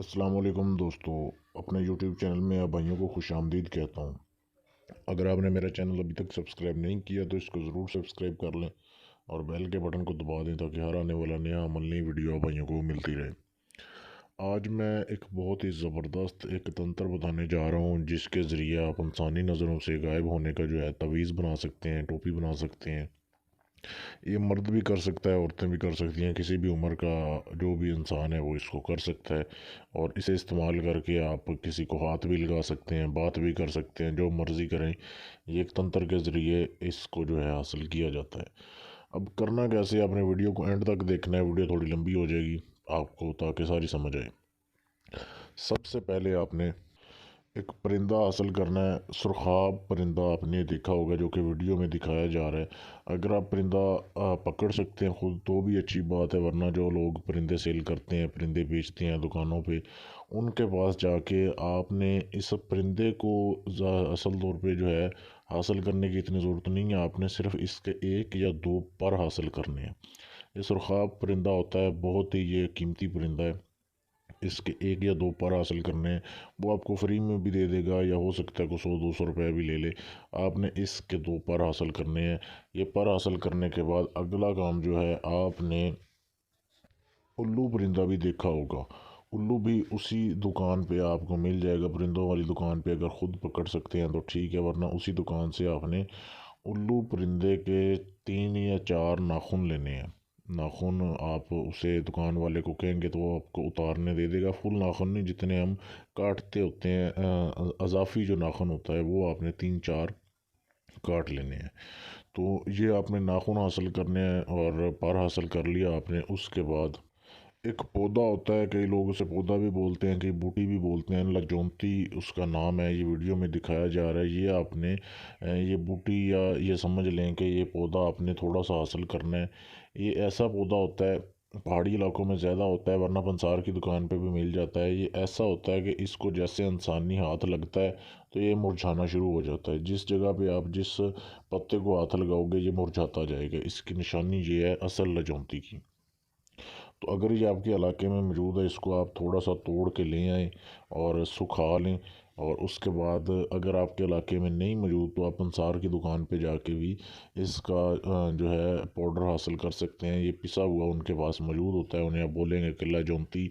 अस्सलाम वालेकुम दोस्तों। अपने यूट्यूब चैनल में आप भाइयों को खुश आमदीद कहता हूँ। अगर आपने मेरा चैनल अभी तक सब्सक्राइब नहीं किया तो इसको ज़रूर सब्सक्राइब कर लें और बेल के बटन को दबा दें ताकि हर आने वाला नया अमल नई वीडियो आप भाइयों को मिलती रहे। आज मैं एक बहुत ही ज़बरदस्त एक तंत्र बताने जा रहा हूँ जिसके ज़रिए आप इंसानी नज़रों से गायब होने का जो है तवीज़ बना सकते हैं, टोपी बना सकते हैं। ये मर्द भी कर सकता है, औरतें भी कर सकती हैं, किसी भी उम्र का जो भी इंसान है वो इसको कर सकता है। और इसे इस्तेमाल करके आप किसी को हाथ भी लगा सकते हैं, बात भी कर सकते हैं, जो मर्ज़ी करें। ये एक तंत्र के ज़रिए इसको जो है हासिल किया जाता है। अब करना कैसे, आपने वीडियो को एंड तक देखना है, वीडियो थोड़ी लंबी हो जाएगी आपको ताकि सारी समझ आए। सबसे पहले आपने एक परिंदा हासिल करना है। सुरखाब परिंदा आपने देखा होगा जो कि वीडियो में दिखाया जा रहा है। अगर आप परिंदा पकड़ सकते हैं खुद तो भी अच्छी बात है, वरना जो लोग परिंदे सेल करते हैं, परिंदे बेचते हैं दुकानों पे, उनके पास जाके आपने इस परिंदे को असल तौर पे जो है हासिल करने की इतनी ज़रूरत नहीं है। आपने सिर्फ इसके एक या दो पर हासिल करने हैं। ये सुरखाब परिंदा होता है, बहुत ही ये कीमती परिंदा है। इसके एक या दो पर हासिल करने हैं, वो आपको फ्री में भी दे देगा या हो सकता है को 100-200 रुपये भी ले ले। आपने इसके दो पर हासिल करने हैं। ये पर हासिल करने के बाद अगला काम जो है, आपने उल्लू परिंदा भी देखा होगा। उल्लू भी उसी दुकान पे आपको मिल जाएगा, परिंदों वाली दुकान पे। अगर ख़ुद पकड़ सकते हैं तो ठीक है, वरना उसी दुकान से आपने उल्लू परिंदे के 3 या 4 नाखून लेने हैं। नाखून आप उसे दुकान वाले को कहेंगे तो वो आपको उतारने दे देगा। फुल नाखून नहीं, जितने हम काटते होते हैं, अजाफी जो नाखून होता है वो आपने 3-4 काट लेने हैं। तो ये आपने नाखून हासिल करने हैं और पर हासिल कर लिया आपने। उसके बाद एक पौधा होता है, कई लोग उसे पौधा भी बोलते हैं, कई बूटी भी बोलते हैं, लजोंती उसका नाम है। ये वीडियो में दिखाया जा रहा है। ये आपने ये बूटी या ये समझ लें कि ये पौधा आपने थोड़ा सा हासिल करना है। ये ऐसा पौधा होता है, पहाड़ी इलाकों में ज़्यादा होता है, वरना पंसार की दुकान पे भी मिल जाता है। ये ऐसा होता है कि इसको जैसे इंसानी हाथ लगता है तो ये मुरझाना शुरू हो जाता है। जिस जगह पे आप जिस पत्ते को हाथ लगाओगे ये मुरझाता जाएगा। इसकी निशानी ये है असल लजोंती की। तो अगर ये आपके इलाके में मौजूद है, इसको आप थोड़ा सा तोड़ के ले आएँ और सुखा लें। और उसके बाद अगर आपके इलाके में नहीं मौजूद तो आप अंसार की दुकान पे जाके भी इसका जो है पाउडर हासिल कर सकते हैं। ये पिसा हुआ उनके पास मौजूद होता है। उन्हें आप बोलेंगे कि लजोंती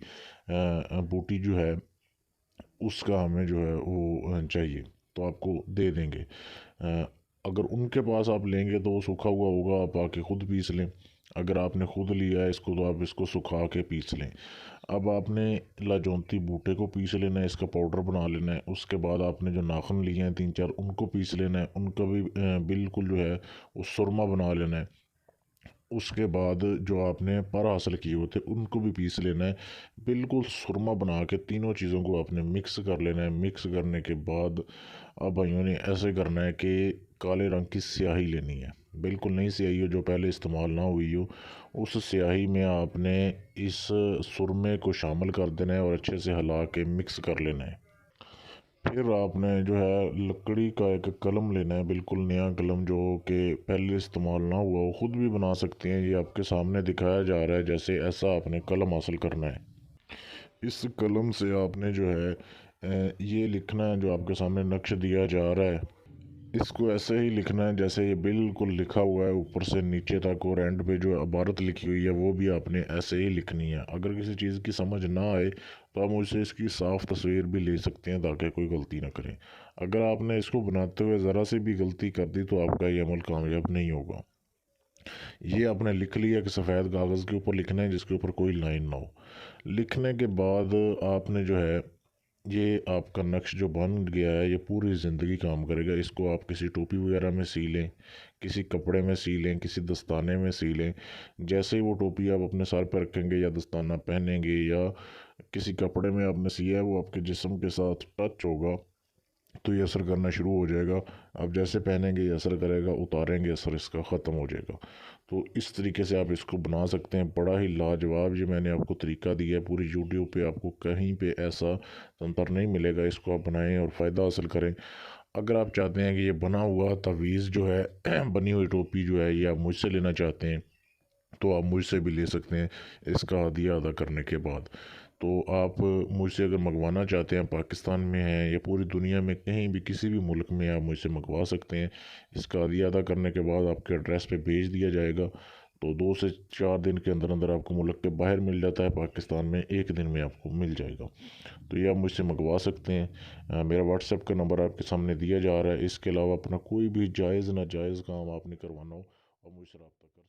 बूटी जो है उसका हमें जो है वो चाहिए, तो आपको दे देंगे। अगर उनके पास आप लेंगे तो वो सूखा हुआ होगा, आप आके ख़ुद पीस लें। अगर आपने ख़ुद लिया है इसको तो आप इसको सुखा के पीस लें। अब आपने लाजौंती बूटे को पीस लेना है, इसका पाउडर बना लेना है। उसके बाद आपने जो नाखून लिए हैं 3-4 उनको पीस लेना है, उनका भी बिल्कुल जो है वो सुरमा बना लेना है। उसके बाद जो आपने पर हासिल किए होते उनको भी पीस लेना है, बिल्कुल सुरमा बना के तीनों चीज़ों को आपने मिक्स कर लेना है। मिक्स करने के बाद अब भाइयों ने ऐसे करना है कि काले रंग की स्याही लेनी है, बिल्कुल नई स्याही हो जो पहले इस्तेमाल ना हुई हो। उस स्याही में आपने इस सुरमे को शामिल कर देना है और अच्छे से हिला के मिक्स कर लेना है। फिर आपने जो है लकड़ी का एक कलम लेना है, बिल्कुल नया कलम जो कि पहले इस्तेमाल ना हुआ हो। ख़ुद भी बना सकते हैं, ये आपके सामने दिखाया जा रहा है जैसे। ऐसा आपने कलम हासिल करना है। इस कलम से आपने जो है ये लिखना है जो आपके सामने नक्श दिया जा रहा है। इसको ऐसे ही लिखना है जैसे ये बिल्कुल लिखा हुआ है ऊपर से नीचे तक, और एंड पे जो इबारत लिखी हुई है वो भी आपने ऐसे ही लिखनी है। अगर किसी चीज़ की समझ ना आए तो आप मुझसे इसकी साफ़ तस्वीर भी ले सकते हैं ताकि कोई गलती ना करें। अगर आपने इसको बनाते हुए ज़रा से भी गलती कर दी तो आपका ये अमल कामयाब नहीं होगा। ये आपने लिख लिया कि सफ़ेद कागज़ के ऊपर लिखना है जिसके ऊपर कोई लाइन ना हो। लिखने के बाद आपने जो है ये आपका नक्श जो बन गया है ये पूरी ज़िंदगी काम करेगा। इसको आप किसी टोपी वगैरह में सी लें, किसी कपड़े में सी लें, किसी दस्ताने में सी लें। जैसे ही वो टोपी आप अपने सर पर रखेंगे या दस्ताना पहनेंगे या किसी कपड़े में आपने सिया है वो आपके जिस्म के साथ टच होगा तो ये असर करना शुरू हो जाएगा। आप जैसे पहनेंगे ये असर करेगा, उतारेंगे असर इसका ख़त्म हो जाएगा। तो इस तरीके से आप इसको बना सकते हैं। बड़ा ही लाजवाब ये मैंने आपको तरीका दिया है, पूरी यूट्यूब पे आपको कहीं पे ऐसा तंत्र नहीं मिलेगा। इसको आप बनाएं और फ़ायदा हासिल करें। अगर आप चाहते हैं कि ये बना हुआ तवीज़ जो है बनी हुई टोपी जो है ये आप मुझसे लेना चाहते हैं तो आप मुझसे भी ले सकते हैं इसका हदिया अदा करने के बाद। تو آپ مجھ سے اگر منگوانا چاہتے ہیں، پاکستان میں ہیں یا پوری دنیا میں کہیں بھی کسی بھی ملک میں آپ مجھ سے منگوا سکتے ہیں۔ اس کا عادیہ ادا کرنے کے بعد آپ کے ایڈریس پہ بھیج دیا جائے گا، تو 2 سے 4 دن کے اندر اندر آپ کو ملک کے باہر مل جاتا ہے، پاکستان میں 1 دن میں آپ کو مل جائے گا۔ تو یہ آپ مجھ سے منگوا سکتے ہیں۔ میرا واٹس ایپ کا نمبر آپ کے سامنے دیا جا رہا ہے۔ اس کے علاوہ اپنا کوئی بھی جائز ناجائز کام آپ نے کروانا ہو اور مجھ سے رابطہ کر